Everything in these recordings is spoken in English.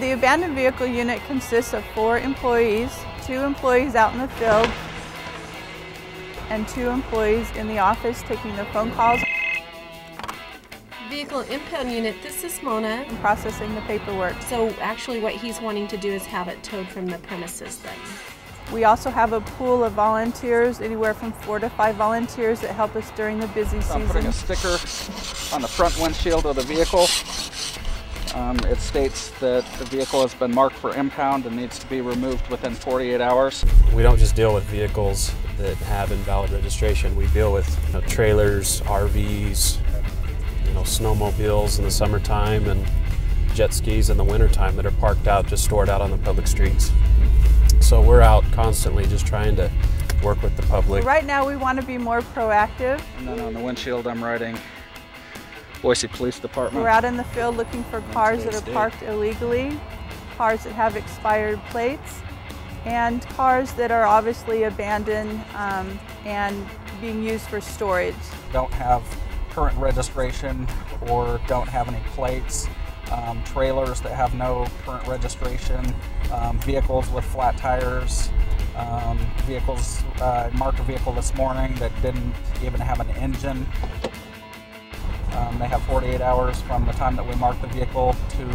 The abandoned vehicle unit consists of 4 employees, 2 employees out in the field, and 2 employees in the office taking the phone calls. Vehicle Impound Unit, this is Mona. And processing the paperwork. So actually what he's wanting to do is have it towed from the premises then. We also have a pool of volunteers, anywhere from 4 to 5 volunteers that help us during the busy season. I'm putting a sticker on the front windshield of the vehicle. It states that the vehicle has been marked for impound and needs to be removed within 48 hours. We don't just deal with vehicles that have invalid registration. We deal with trailers, RVs, snowmobiles in the summertime, and jet skis in the wintertime that are parked out, just stored out on the public streets. So we're out constantly just trying to work with the public. Right now we want to be more proactive. And then on the windshield I'm writing Boise Police Department. We're out in the field looking for cars that are parked illegally, cars that have expired plates, and cars that are obviously abandoned and being used for storage. Don't have current registration or don't have any plates, trailers that have no current registration, vehicles with flat tires, vehicles, marked a vehicle this morning that didn't even have an engine. They have 48 hours from the time that we mark the vehicle to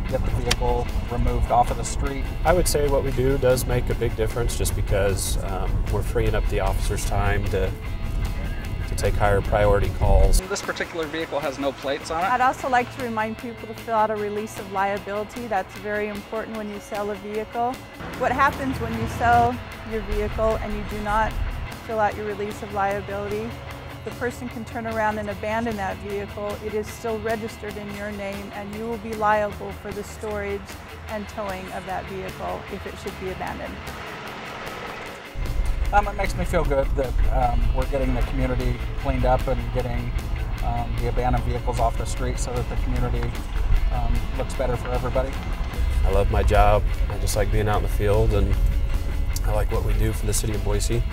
get the vehicle removed off of the street. I would say what we do does make a big difference, just because we're freeing up the officer's time to take higher priority calls. This particular vehicle has no plates on it. I'd also like to remind people to fill out a release of liability. That's very important when you sell a vehicle. What happens when you sell your vehicle and you do not fill out your release of liability? The person can turn around and abandon that vehicle. It is still registered in your name, and you will be liable for the storage and towing of that vehicle if it should be abandoned. It makes me feel good that we're getting the community cleaned up and getting the abandoned vehicles off the street so that the community looks better for everybody. I love my job. I just like being out in the field, and I like what we do for the city of Boise.